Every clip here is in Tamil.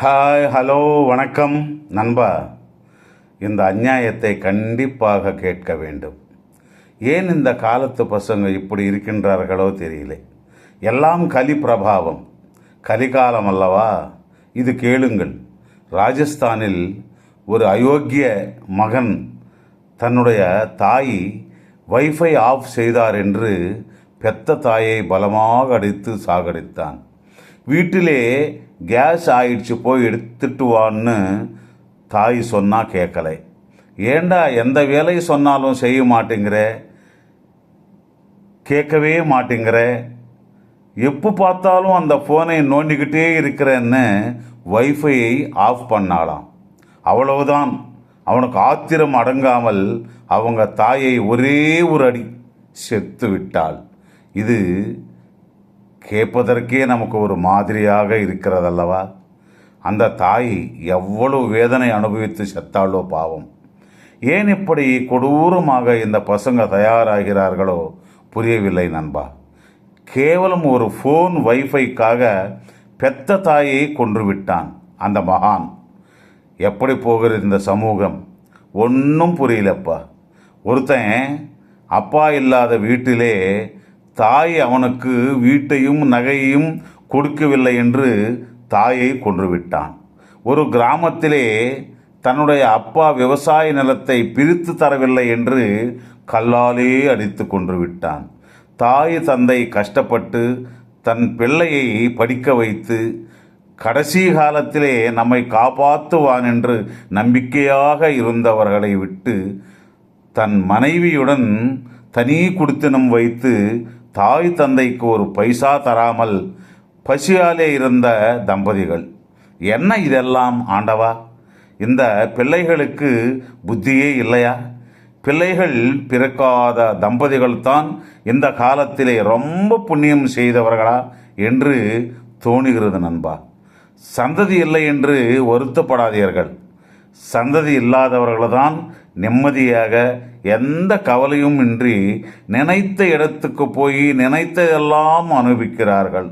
ஹாய், ஹலோ, வணக்கம் நண்பா. இந்த அநியாயத்தை கண்டிப்பாக கேட்க வேண்டும். ஏன் இந்த காலத்து பசங்க இப்படி இருக்கின்றார்களோ தெரியல. எல்லாம் கலி பிரபாவம், கலிகாலம் அல்லவா இது. கேளுங்கள். ராஜஸ்தானில் ஒரு அயோக்கிய மகன் தன்னுடைய தாய் வைஃபை ஆஃப் செய்தார் என்று பெத்த தாயை பலமாக அடித்து சாகடித்தான். வீட்டிலே கேஸ் ஆயிடுச்சு, போய் எடுத்துட்டு வான்னு தாய் சொன்னால் கேட்கலை. ஏண்டா எந்த வேலை சொன்னாலும் செய்ய மாட்டேங்கிற, கேட்கவே மாட்டேங்கிற, எப்போ பார்த்தாலும் அந்த ஃபோனை நோண்டிக்கிட்டே இருக்கிறேன்னு வைஃபையை ஆஃப் பண்ணாலாம். அவ்வளவுதான். அவனுக்கு ஆத்திரம் அடங்காமல் அவங்க தாயை ஒரே ஒரு அடி செத்து விட்டாள். இது கேட்பதற்கே நமக்கு ஒரு மாதிரியாக இருக்கிறதல்லவா. அந்த தாய் எவ்வளவு வேதனை அனுபவித்து செத்தாளோ பாவம். ஏன் இப்படி கொடூரமாக இந்த பசங்க தயாராகிறார்களோ புரியவில்லை நண்பா. கேவலம் ஒரு ஃபோன் வைஃபைக்காக பெத்த தாயை கொன்றுவிட்டான் அந்த மகான். எப்படி போகிறது இந்த சமூகம்? ஒன்றும் புரியலப்பா. ஒருத்தன் அப்பா இல்லாத வீட்டிலே தாய் அவனுக்கு வீட்டையும் நகையையும் கொடுக்கவில்லை என்று தாயை கொன்றுவிட்டான். ஒரு கிராமத்திலே தன்னுடைய அப்பா விவசாய நிலத்தை பிரித்து தரவில்லை என்று கல்லாலே அடித்து கொன்றுவிட்டான். தாய் தந்தை கஷ்டப்பட்டு தன் பிள்ளையை படிக்க வைத்து கடைசி காலத்திலே நம்மை காப்பாற்றுவான் என்று நம்பிக்கையாக இருந்தவர்களை விட்டு தன் மனைவியுடன் தனி குடித்தனம் வைத்து தாய் தந்தைக்கு ஒரு பைசா தராமல் பசியாலே இருந்த தம்பதிகள். என்ன இதெல்லாம் ஆண்டவா? இந்த பிள்ளைகளுக்கு புத்தியே இல்லையா? பிள்ளைகள் பிறக்காத தம்பதிகள் தான் இந்த காலத்திலே ரொம்ப புண்ணியம் செய்தவர்களா என்று தோணுகிறது நண்பா. சந்ததி இல்லை என்று வருத்தப்படாதீர்கள். சந்ததி இல்லாதவர்கள்தான் நிம்மதியாக எந்த கவலையும் இன்றி நினைத்த இடத்துக்கு போய் நினைத்ததெல்லாம் அனுபவிக்கிறார்கள்.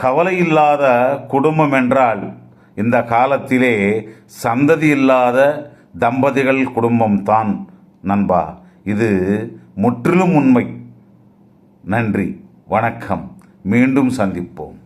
கவலை இல்லாத குடும்பம் என்றால் இந்த காலத்திலே சந்ததி இல்லாத தம்பதிகள் குடும்பம்தான் நண்பா. இது முற்றிலும் உண்மை. நன்றி, வணக்கம். மீண்டும் சந்திப்போம்.